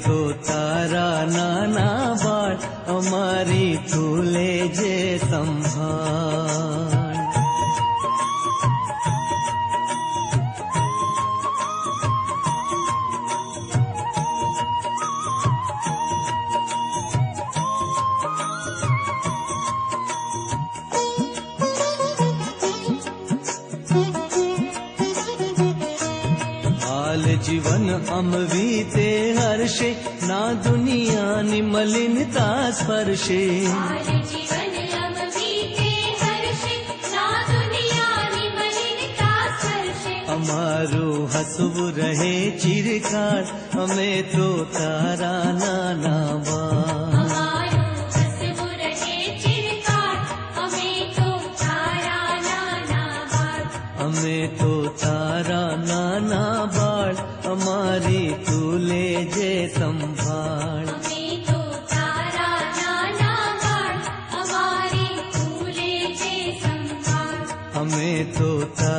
તો તારા નાના બાળ, અમારી તું લેજે સંભાળ. જીવન અમવી તે હર્ષે, ના દુનિયાની મલિનતા સ્પર્શે. અમારું હસવું રહે ચિરકાળ, અમે તો તારા નાના બાળ. અમે તો તારા નાના બાળ, અમારી તું લેજે સંભાળ. અમે તો તારા